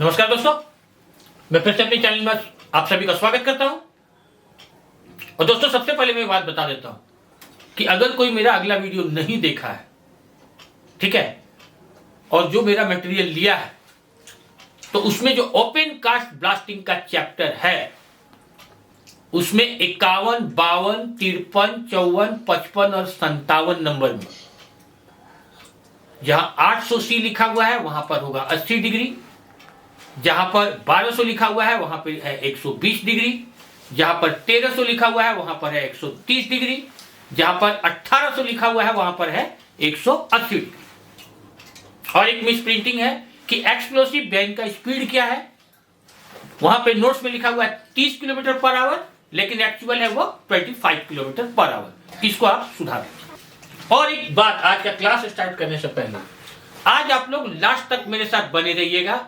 नमस्कार दोस्तों, मैं फिर से अपने चैनल में आप सभी का स्वागत करता हूं। और दोस्तों, सबसे पहले मैं बात बता देता हूं कि अगर कोई मेरा अगला वीडियो नहीं देखा है, ठीक है, और जो मेरा मटेरियल लिया है, तो उसमें जो ओपन कास्ट ब्लास्टिंग का चैप्टर है उसमें 51, 52, 53, 54, 55 और 57 नंबर में जहां 800 C लिखा हुआ है वहां पर होगा 80 डिग्री, जहां पर 1200 लिखा हुआ है वहां पर है 120 डिग्री, जहां पर 1300 लिखा हुआ है वहां पर है 130 डिग्री, जहां पर 1800 लिखा हुआ है वहां पर है 180 डिग्री। और एक मिस प्रिंटिंग है कि एक्सप्लोसिव वैन का स्पीड क्या है। वहां पे नोट्स में लिखा हुआ है 30 किलोमीटर पर आवर, लेकिन एक्चुअल है वो 25 किलोमीटर पर आवर। इसको आप सुधार दीजिए। और एक बात, आज का क्लास स्टार्ट करने से पहले आज आप लोग लास्ट तक मेरे साथ बने रहिएगा।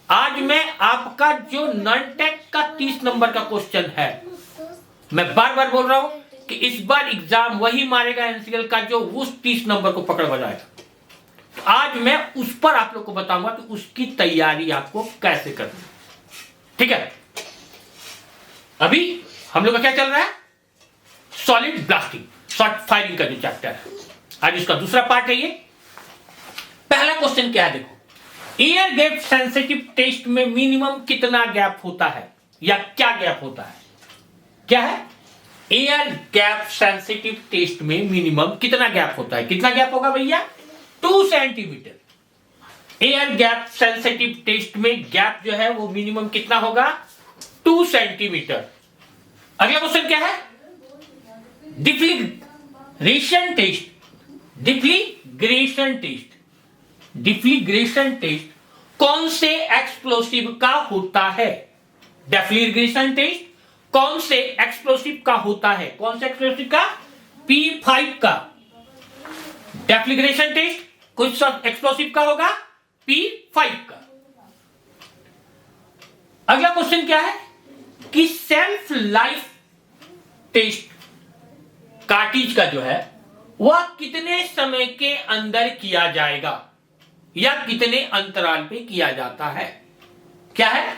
आज मैं आपका जो नॉन टेक का 30 नंबर का क्वेश्चन है, मैं बार बार बोल रहा हूं कि इस बार एग्जाम वही मारेगा एनसीएल का जो उस 30 नंबर को पकड़ बजाएगा। तो आज मैं उस पर आप लोग को बताऊंगा कि उसकी तैयारी आपको कैसे करनी, ठीक है। अभी हम लोग का क्या चल रहा है, सॉलिड ब्लास्टिंग, शॉर्ट फायरिंग का जो चैप्टर है, आज इसका दूसरा पार्ट है। ये पहला क्वेश्चन क्या है, देखो, एयर गैप सेंसिटिव टेस्ट में मिनिमम कितना गैप होता है या क्या गैप होता है। क्या है, एयर गैप सेंसिटिव टेस्ट में मिनिमम कितना गैप होता है। कितना गैप होगा भैया, 2 centimetre. Air gap sensitive test में गैप जो है वो मिनिमम कितना होगा, 2 सेंटीमीटर। अगला क्वेश्चन क्या है, डिफ्लिग्रेशन टेस्ट। डिफ्लिग्रेशन टेस्ट, डिफ्लिग्रेशन टेस्ट कौन से एक्सप्लोसिव का होता है। डिफ्लिग्रेशन टेस्ट कौन से एक्सप्लोसिव का होता है, कौन से एक्सप्लोसिव का, P5 का। डिफ्लिग्रेशन टेस्ट कुछ एक्सप्लोसिव का होगा, P5 का। अगला क्वेश्चन क्या है कि सेल्फ लाइफ टेस्ट कार्टिज का जो है वह कितने समय के अंदर किया जाएगा या कितने अंतराल पे किया जाता है। क्या है,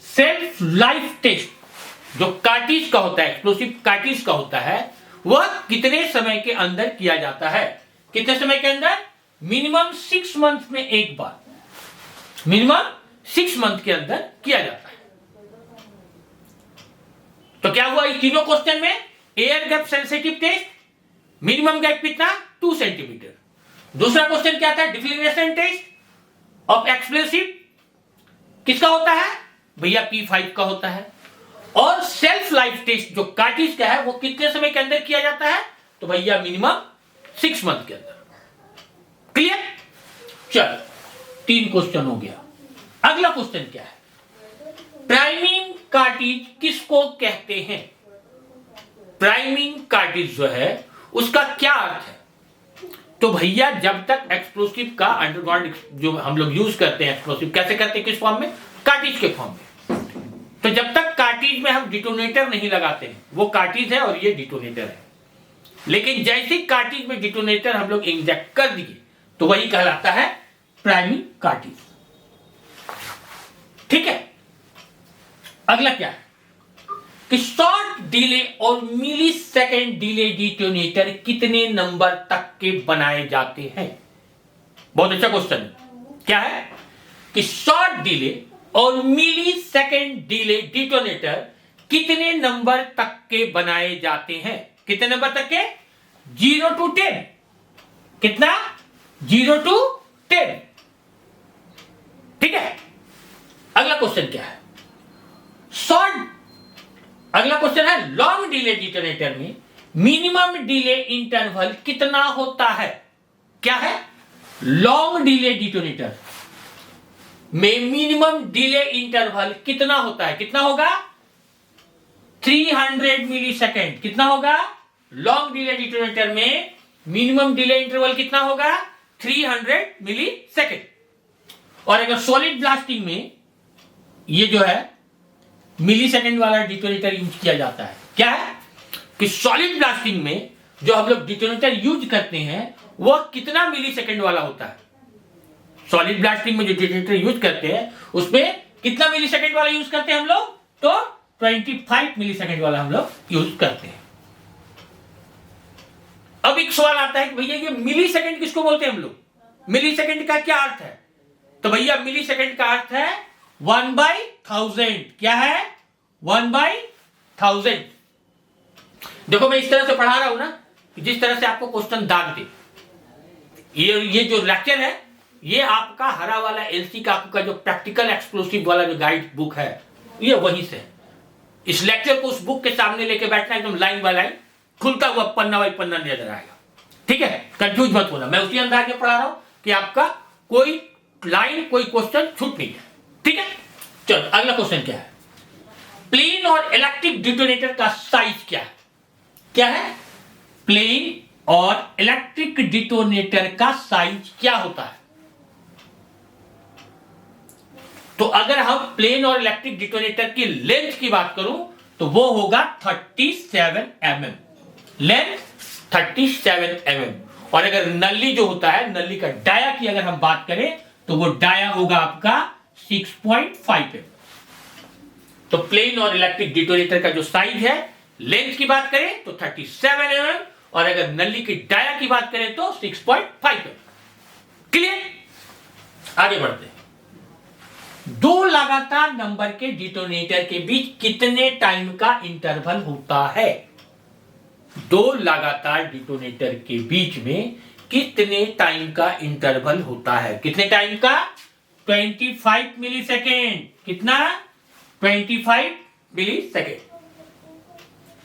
सेल्फ लाइफ टेस्ट जो कार्टिज का होता है, एक्सप्लोसिव कार्टिज का होता है, वह कितने समय के अंदर किया जाता है। कितने समय के अंदर, मिनिमम 6 मंथ में एक बार, मिनिमम 6 मंथ के अंदर किया जाता है। तो क्या हुआ इस तीनों क्वेश्चन में, air gap sensitive test minimum gap कितना, 2 सेंटीमीटर। दूसरा क्वेश्चन क्या था, डिफ्लिग्रेशन टेस्ट ऑफ एक्सप्लोसिव किसका होता है भैया, P5 का होता है। और सेल्फ लाइफ टेस्ट जो कार्टिज का है वो कितने समय के अंदर किया जाता है, तो भैया मिनिमम 6 मंथ के अंदर। क्लियर, चलो 3 क्वेश्चन हो गया। अगला क्वेश्चन क्या है, प्राइमिंग कार्टिज किसको कहते हैं। प्राइमिंग कार्टिज जो है उसका क्या अर्थ है, तो भैया जब तक एक्सप्लोसिव का अंडरग्राउंड जो हम लोग यूज करते हैं, एक्सप्लोसिव कैसे करते हैं, किस फॉर्म में, कार्टिज के फॉर्म में। तो जब तक कार्टिज में हम डिटोनेटर नहीं लगाते हैं, वो कार्टिज है और ये डिटोनेटर है। लेकिन जैसे कार्टिज में डिटोनेटर हम लोग इंजेक्ट कर दिए तो वही कहलाता है प्राइमिंग कार्टिज, ठीक है। अगला क्या है कि शॉर्ट डिले और मिली सेकेंड डिले डिटोनेटर कितने नंबर तक के बनाए जाते हैं। बहुत अच्छा क्वेश्चन है। क्या है कि शॉर्ट डिले और मिली सेकेंड डिले डिटोनेटर कितने नंबर तक के बनाए जाते हैं। कितने नंबर तक के, 0 to 10। कितना, 0 to 10, ठीक है। अगला क्वेश्चन क्या है, अगला क्वेश्चन है लॉन्ग डिले डिटोनेटर में मिनिमम डिले इंटरवल कितना होता है। क्या है, लॉन्ग डिले डिटोनेटर में मिनिमम डिले इंटरवल कितना होता है। कितना होगा, 300 मिली सेकेंड। कितना होगा, लॉन्ग डिले डिटोनेटर में मिनिमम डिले इंटरवल कितना होगा, 300 मिली सेकेंड। और अगर सॉलिड ब्लास्टिंग में ये जो है मिली सेकेंड वाला डिटोनेटर यूज किया जाता है। क्या है कि सॉलिड ब्लास्टिंग में जो हम लोग डिटोनेटर यूज करते हैं वह कितना मिली सेकेंड वाला होता है, सॉलिड ब्लास्टिंग में जो डिटोनेटर यूज करते हैं उसमें कितना मिली सेकेंड वाला यूज करते हैं हम लोग? तो 25 मिली सेकेंड वाला हम लोग यूज करते हैं। अब एक सवाल आता है कि भैया ये मिली सेकेंड किसको बोलते हैं हम लोग? मिली सेकेंड का क्या अर्थ है? तो भैया मिली सेकेंड का अर्थ है 1/1000। क्या है? 1/1000। देखो मैं इस तरह से पढ़ा रहा हूं ना कि जिस तरह से आपको क्वेश्चन दाग दे। ये जो लेक्चर है ये आपका हरा वाला एलसी का आपका जो प्रैक्टिकल एक्सप्लोसिव वाला जो गाइड बुक है ये वहीं से। इस लेक्चर को उस बुक के सामने लेके बैठना, एकदम लाइन बाय लाइन खुलता हुआ पन्ना बाई पन्ना नजर आएगा। ठीक है, कंफ्यूज मत होना, मैं उसी अंदाज में पढ़ा रहा हूं कि आपका कोई लाइन कोई क्वेश्चन छूट नहीं है। ठीक है, चलो अगला क्वेश्चन क्या है? प्लेन और इलेक्ट्रिक डिटोनेटर का साइज क्या है? क्या है? प्लेन और इलेक्ट्रिक डिटोनेटर का साइज क्या होता है? तो अगर हम प्लेन और इलेक्ट्रिक डिटोनेटर की लेंथ की बात करूं तो वो होगा 37 mm। Length 37 mm। और अगर नली जो होता है, नली का डाया की अगर हम बात करें तो वो डाया होगा आपका 6.5 mm। तो प्लेन और इलेक्ट्रिक डिटोनेटर का जो साइज है, लेंथ की बात करें तो 37 mm, और अगर नली की डाया की बात करें तो 6.5 mm। क्लियर? आगे बढ़ते हैं। दो लगातार नंबर के डिटोनेटर के बीच कितने टाइम का इंटरवल होता है? दो लगातार डिटोनेटर के बीच में कितने टाइम का इंटरवल होता है? कितने टाइम का? 25 मिली सेकेंड। कितना? 25 मिली सेकेंड।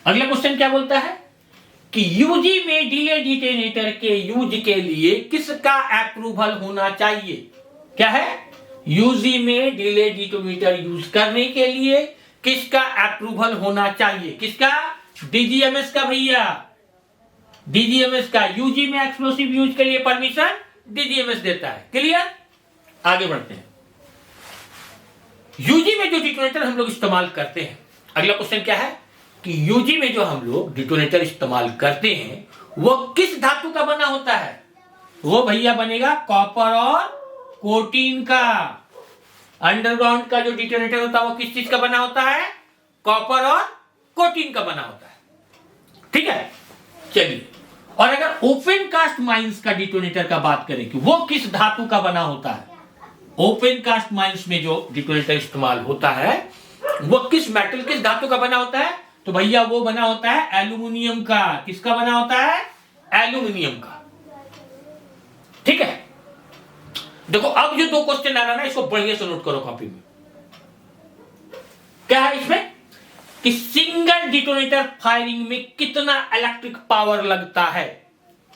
अगला क्वेश्चन क्या बोलता है कि यूजी में डिले डिटोनेटर के यूज के लिए किसका अप्रूवल होना चाहिए? क्या है? यूजी में डिले डिटोनेटर यूज करने के लिए किसका अप्रूवल होना चाहिए? किसका? डीजीएमएस का भैया, डीजीएमएस का। यूजी में एक्सप्लोसिव यूज के लिए परमिशन डीजीएमएस देता है। क्लियर? आगे बढ़ते हैं। यूजी में जो डिटोनेटर हम लोग इस्तेमाल करते हैं, अगला क्वेश्चन क्या है कि यूजी में जो हम लोग डिटोनेटर इस्तेमाल करते हैं वो किस धातु का बना होता है? वो भैया बनेगा कॉपर और कोटिन का। अंडरग्राउंड का जो डिटोनेटर होता है वो किस चीज का बना होता है? कॉपर और कोटिन का बना होता है। ठीक है, चलिए। और अगर ओपन कास्ट माइंस का डिटोनेटर का बात करें कि वो किस धातु का बना होता है, ओपन कास्ट माइंस में जो डिटोनेटर इस्तेमाल होता है वो किस मेटल, किस धातु का बना होता है? तो भैया वो बना होता है एल्यूमिनियम का। किसका बना होता है? एल्यूमिनियम का। ठीक है, देखो अब जो दो क्वेश्चन आ रहा है ना इसको बढ़िया से नोट करो कॉपी में। क्या है इसमें कि सिंगल डिटोनेटर फायरिंग में कितना इलेक्ट्रिक पावर लगता है?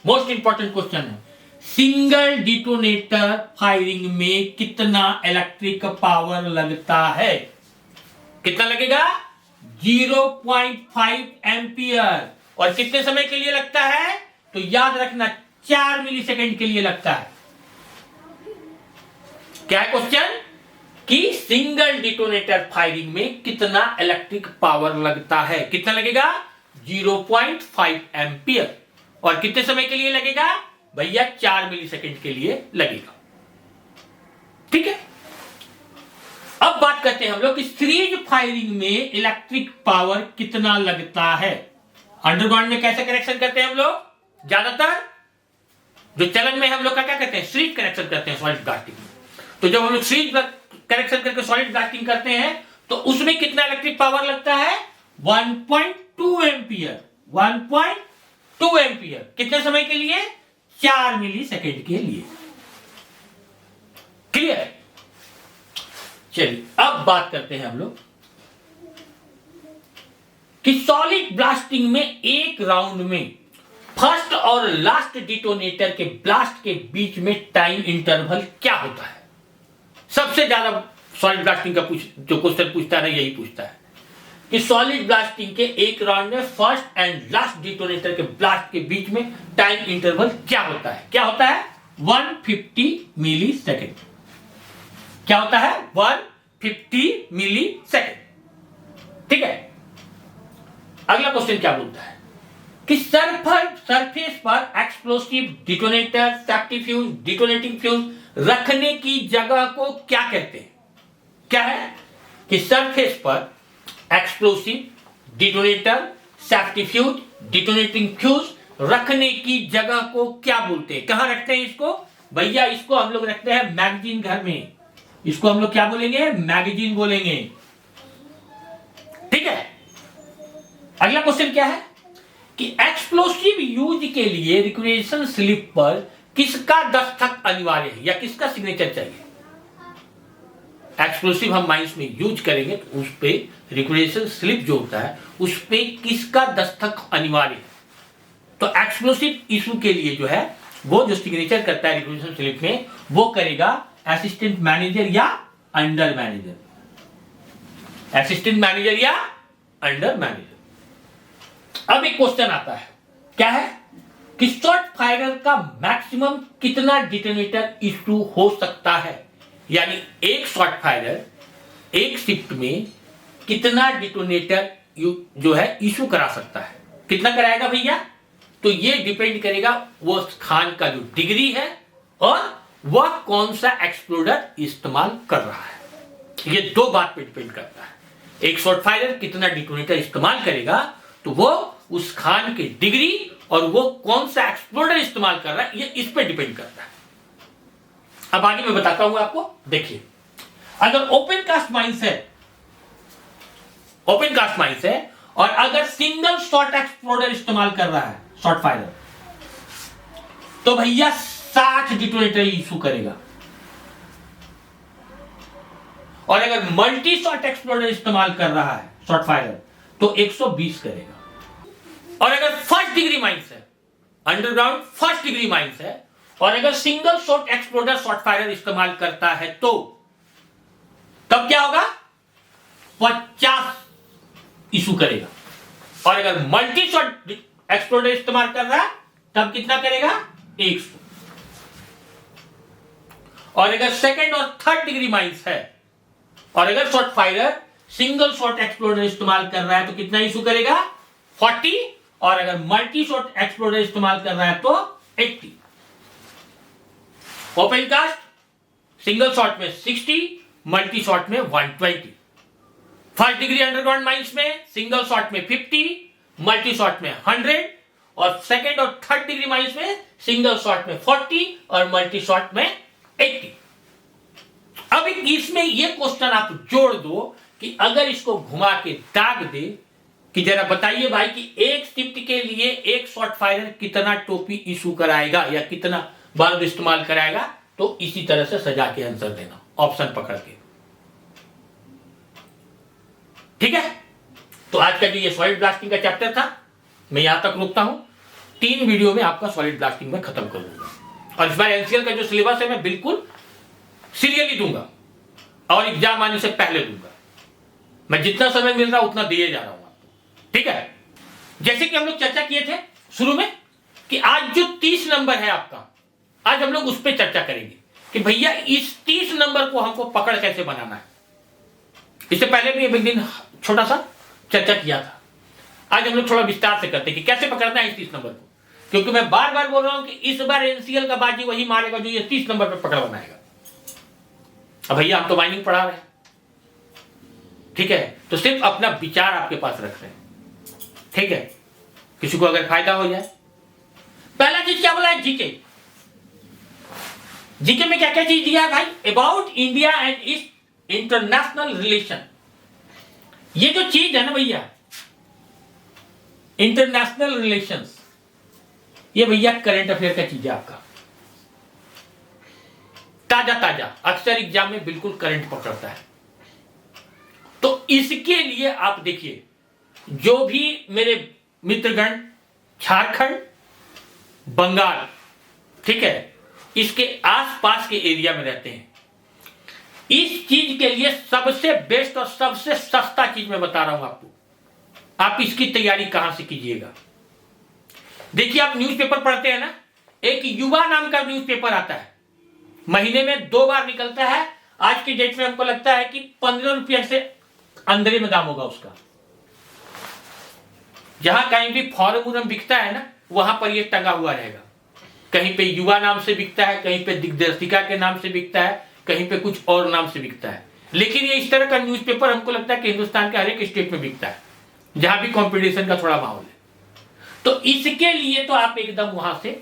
मोस्ट इंपॉर्टेंट क्वेश्चन है। सिंगल डिटोनेटर फायरिंग में कितना इलेक्ट्रिक पावर लगता है? कितना लगेगा? 0.5 एम्पियर। और कितने समय के लिए लगता है? तो याद रखना 4 मिली सेकेंड के लिए लगता है। क्या है क्वेश्चन कि सिंगल डिटोनेटर फायरिंग में कितना इलेक्ट्रिक पावर लगता है? कितना लगेगा? 0.5 एम्पियर। और कितने समय के लिए लगेगा? भैया 4 मिली सेकेंड के लिए लगेगा। ठीक है, अब बात करते हैं हम लोग कि सीरीज फायरिंग में इलेक्ट्रिक पावर कितना लगता है। अंडरग्राउंड में कैसे कनेक्शन करते हैं हम लोग? ज्यादातर जो चलन में हम लोग का क्या करते हैं? सीरीज कनेक्शन करते हैं सॉलिड ब्लास्टिंग में। तो जब हम लोग सीरीज कनेक्शन करके सॉलिड ब्लास्टिंग करते हैं तो उसमें कितना इलेक्ट्रिक पावर लगता है? 1.2 एम्पियर। 1.2 एम्पियर। कितने समय के लिए? 4 मिली सेकेंड के लिए। क्लियर है? चलिए अब बात करते हैं हम लोग कि सॉलिड ब्लास्टिंग में एक राउंड में फर्स्ट और लास्ट डिटोनेटर के ब्लास्ट के बीच में टाइम इंटरवल क्या होता है? सबसे ज्यादा सॉलिड ब्लास्टिंग का जो क्वेश्चन पूछता है यही पूछता है कि सॉलिड ब्लास्टिंग के एक राउंड में फर्स्ट एंड लास्ट डिटोनेटर के ब्लास्ट के बीच में टाइम इंटरवल क्या होता है? क्या होता है? 150 मिली सेकेंड। क्या होता है? 150 मिली सेकेंड। ठीक है, अगला क्वेश्चन क्या बोलता है कि सरफेस पर explosive detonator, safety fuse, detonating fuse रखने की जगह को क्या कहते हैं? क्या है कि सरफेस पर explosive, detonator, safety fuse, detonating fuse रखने की जगह को क्या बोलते हैं? कहां रखते हैं इसको? भैया इसको हम लोग रखते हैं मैगजीन घर में। इसको हम लोग क्या बोलेंगे? मैगजीन बोलेंगे। ठीक है। अगला क्वेश्चन क्या है कि एक्सप्लोसिव यूज के लिए रिक्वेशन स्लिप पर किसका दस्तखत अनिवार्य है या किसका सिग्नेचर चाहिए? एक्सप्लोसिव हम माइंस में यूज करेंगे तो उस पे रिक्वेशन स्लिप जो होता है उस पे किसका दस्तखत अनिवार्य है? तो एक्सप्लोसिव इशू के लिए जो है वो जो सिग्नेचर करता है रिक्वेशन स्लिप में वो करेगा असिस्टेंट मैनेजर या अंडर मैनेजर। असिस्टेंट मैनेजर या अंडर मैनेजर। अब एक क्वेश्चन आता है, क्या है कि शॉर्ट फायरर का मैक्सिमम कितना डिटोनेटर इशू हो सकता है? यानी एक शॉर्ट फायरर एक शिफ्ट में कितना डिटोनेटर जो है इशू करा सकता है? कितना कराएगा भैया? तो ये डिपेंड करेगा वो खान का जो डिग्री है और वह कौन सा एक्सप्लोडर इस्तेमाल कर रहा है। ये दो बात पे डिपेंड करता है। एक शॉर्ट फायरर कितना डिटोनेटर इस्तेमाल करेगा तो वो उस खान के डिग्री और वो कौन सा एक्सप्लोडर इस्तेमाल कर रहा है ये इस पे डिपेंड करता है। अब आगे मैं बताता हूं आपको। देखिए, अगर ओपन कास्ट माइंस है और अगर सिंगल शॉट एक्सप्लोडर इस्तेमाल कर रहा है शॉर्ट फायरर तो भैया 60 डिटोनेटर इशू करेगा। और अगर मल्टी शॉट एक्सप्लोडर इस्तेमाल कर रहा है शॉर्ट फायरर तो 120 करेगा। और अगर फर्स्ट डिग्री माइंस है, अंडरग्राउंड फर्स्ट डिग्री माइंस है और अगर single shot exploder short firer इस्तेमाल करता है तो तब क्या होगा? 50 इशू करेगा। और अगर मल्टी शॉट एक्सप्लोडर इस्तेमाल कर रहा है तब कितना करेगा? 100। और अगर सेकंड और थर्ड डिग्री माइंस है और अगर short firer single shot exploder इस्तेमाल कर रहा है तो कितना इशू करेगा? 40। और अगर मल्टी शॉट एक्सप्लोडर इस्तेमाल कर रहा है तो 80। ओपन कास्ट सिंगल शॉट में 60, मल्टी शॉट में 120। फर्स्ट डिग्री अंडरग्राउंड माइंस में सिंगल शॉट में 50, मल्टी शॉट में 100 और सेकंड और थर्ड डिग्री माइंस में सिंगल शॉट में 40 और मल्टी शॉट में 80। अब इसमें यह क्वेश्चन आप जोड़ दो कि अगर इसको घुमा के दाग दे कि जरा बताइए भाई कि एक शिफ्ट के लिए एक शॉर्ट फायरर कितना टोपी इशू कराएगा या कितना बारूद इस्तेमाल कराएगा, तो इसी तरह से सजा के आंसर देना ऑप्शन पकड़ के। ठीक है। तो आज का जो ये सॉलिड ब्लास्टिंग का चैप्टर था मैं यहां तक रोकता हूं। 3 वीडियो में आपका सॉलिड ब्लास्टिंग में खत्म कर दूंगा। और इस बार एनसीएल का जो सिलेबस है मैं बिल्कुल सीरियसली दूंगा और एग्जाम आने से पहले दूंगा। मैं जितना समय मिल रहा उतना दिए जा रहा हूं आपको। ठीक है। जैसे कि हम लोग चर्चा किए थे शुरू में कि आज जो 30 नंबर है आपका, आज हम लोग उस पर चर्चा करेंगे कि भैया इस 30 नंबर को हमको पकड़ कैसे बनाना है। इससे पहले भी एक दिन छोटा सा चर्चा किया था। आज हम लोग थोड़ा विस्तार से करते हैं कि कैसे पकड़ना है इस 30 नंबर को, क्योंकि मैं बार बार बोल रहा हूं कि इस बार एनसीएल का बाजी वही मारेगा जो ये 30 नंबर पर पकड़ बनाएगा। अब भैया हम तो माइनिंग पढ़ा रहे हैं, ठीक है, तो सिर्फ अपना विचार आपके पास रख रहे हैं। ठीक है। किसी को अगर फायदा हो जाए। पहला चीज क्या बोला है? जीके। जीके में क्या क्या चीज दिया है भाई? About India and it's international relation. ये जो चीज है ना भैया, इंटरनेशनल रिलेशंस, ये भैया करंट अफेयर का चीज है आपका, ताजा ताजा, अक्सर एग्जाम में बिल्कुल करंट पकड़ता है। तो इसके लिए आप देखिए, जो भी मेरे मित्रगण झारखंड, बंगाल, ठीक है, इसके आसपास के एरिया में रहते हैं, इस चीज के लिए सबसे बेस्ट और सबसे सस्ता चीज मैं बता रहा हूं आपको। आप इसकी तैयारी कहां से कीजिएगा? देखिए, आप न्यूज़पेपर पढ़ते हैं ना, एक युवा नाम का न्यूज़पेपर आता है, महीने में 2 बार निकलता है। आज की डेट में हमको लगता है कि 15 रुपये से अंदर में दाम होगा उसका। जहां कहीं भी फॉर्म उर्म बिकता है ना, वहां पर ये टंगा हुआ रहेगा। कहीं पे युवा नाम से बिकता है, कहीं पे दिग्दर्शिका के नाम से बिकता है, कहीं पे कुछ और नाम से बिकता है। लेकिन ये इस तरह का न्यूज़पेपर हमको लगता है कि हिंदुस्तान के हर एक स्टेट में बिकता है जहां भी कंपटीशन का थोड़ा माहौल है। तो इसके लिए तो आप एकदम वहां से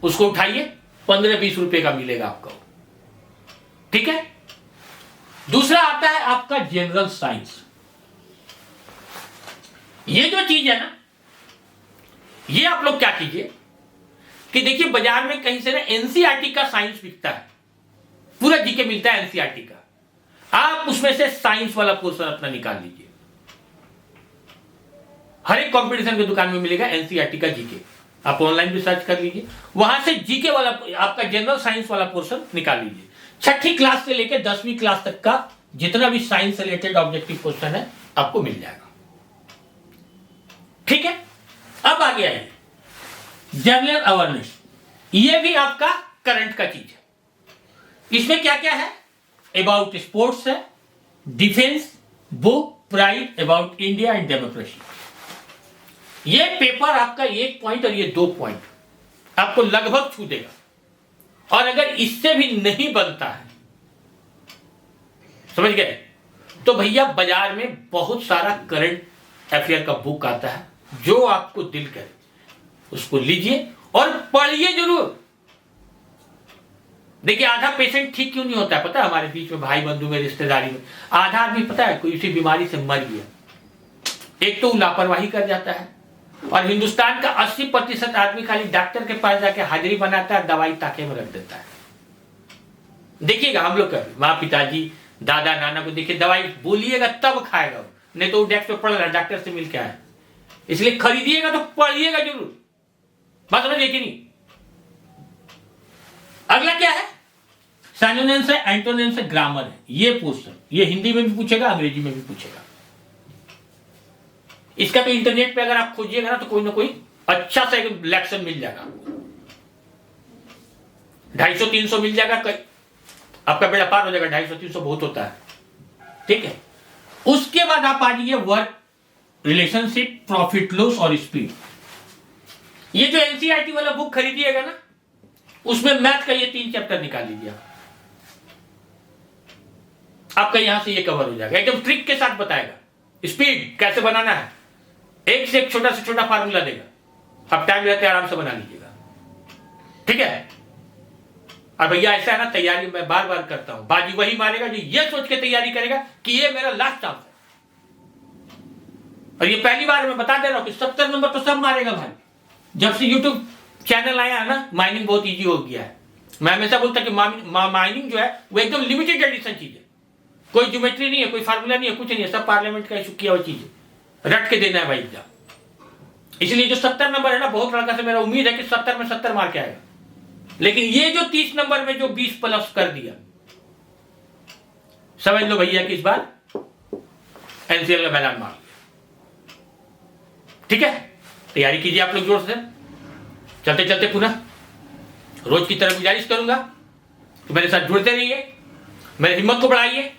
उसको उठाइए, 15-20 रुपए का मिलेगा आपको, ठीक है। दूसरा आता है आपका जनरल साइंस। ये जो चीज है ना, ये आप लोग क्या कीजिए कि देखिए बाजार में कहीं से ना एनसीईआरटी का साइंस बिकता है, पूरा जीके मिलता है एनसीईआरटी का। आप उसमें से साइंस वाला पोर्शन अपना निकाल लीजिए, हर एक कंपटीशन की दुकान में मिलेगा एनसीईआरटी का जीके। आप ऑनलाइन भी सर्च कर लीजिए, वहां से जीके वाला आपका जनरल साइंस वाला पोर्शन निकाल लीजिए। 6ठी क्लास से लेकर 10वीं क्लास तक का जितना भी साइंस से रिलेटेड ऑब्जेक्टिव क्वेश्चन है आपको मिल जाएगा, ठीक है। अब आगे आइए जनरल अवेयरनेस। ये भी आपका करंट का चीज है। इसमें क्या क्या है, अबाउट स्पोर्ट्स है, defence, book, pride, about India and democracy. ये पेपर आपका 1 पॉइंट और ये 2 पॉइंट आपको लगभग छू देगा। और अगर इससे भी नहीं बनता है, समझ गए, तो भैया बाजार में बहुत सारा करंट अफेयर का बुक आता है, जो आपको दिल करे उसको लीजिए और पढ़िए जरूर। देखिए आधा पेशेंट ठीक क्यों नहीं होता है पता है, हमारे बीच में भाई बंधु में रिश्तेदारी में आधा आदमी पता है कोई इसी बीमारी से मर गया। एक तो लापरवाही कर जाता है, और हिंदुस्तान का 80% आदमी खाली डॉक्टर के पास जाके हाजिरी बनाता है, दवाई ताके में रख देता है। देखिएगा हम लोग का माँ पिताजी दादा नाना को देखिए, दवाई बोलिएगा तब खाएगा, नहीं तो वो डेस्क पे पड़ रहा है डॉक्टर से मिल के आए। इसलिए खरीदिएगा तो पढ़िएगा जरूर, बात समझिए कि नहीं। अगला क्या है, सिनोनिम्स है, एंटोनिम्स है, ग्रामर है। ये पोर्शन ये हिंदी में भी पूछेगा, अंग्रेजी में भी पूछेगा। इसका तो इंटरनेट पे अगर आप खोजिएगा ना कोई अच्छा सा एक लेक्चर मिल जाएगा, 250-300 मिल जाएगा, आपका बेड़ा पार हो जाएगा। 250-300 बहुत होता है, ठीक है। उसके बाद आप आ जाइए वर्क, रिलेशनशिप, प्रॉफिट लॉस और स्पीड। ये जो एनसीईआरटी वाला बुक खरीदिएगा ना, उसमें मैथ का ये 3 चैप्टर निकाल लीजिए, आपका यहां से ये कवर हो जाएगा, एकदम ट्रिक के साथ बताएगा स्पीड कैसे बनाना है, एक से एक छोटा से छोटा फार्मूला देगा, आप टाइम रहते आराम से बना लीजिएगा, ठीक है। और भैया ऐसा है ना, तैयारी मैं बार बार करता हूं, बाजी वही मारेगा जो ये सोच के तैयारी करेगा कि ये मेरा लास्ट चांस है। और ये पहली बार मैं बता दे रहा हूं कि 70 नंबर तो सब मारेगा भाई। जब से यूट्यूब चैनल आया है ना, माइनिंग बहुत इजी हो गया है। मैं हमेशा बोलता कि माइनिंग जो है वो एकदम लिमिटेड एडिशन चीज है, कोई ज्योमेट्री नहीं है, कोई फार्मूला नहीं है, कुछ नहीं है, सब पार्लियामेंट का इशू किया हुआ चीज है, रट के देना है भाई एग्जाम। इसलिए जो 70 नंबर है ना, बहुत लड़का से मेरा उम्मीद है कि 70 में 70 मार के आएगा। लेकिन ये जो 30 नंबर में जो 20 प्लस कर दिया, समझ लो भैया कि इस बार एनसीएल का मैदान मार लिया, ठीक है। तैयारी कीजिए आप लोग जोर से। चलते चलते पुनः रोज की तरह गुजारिश करूंगा कि मेरे साथ जुड़ते रहिए, मेरी हिम्मत को बढ़ाइए,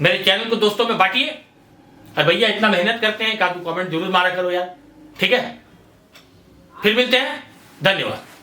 मेरे चैनल को दोस्तों में बांटिए। और भैया इतना मेहनत करते हैं, का तू कमेंट जरूर मारा करो यार, ठीक है। फिर मिलते हैं, धन्यवाद।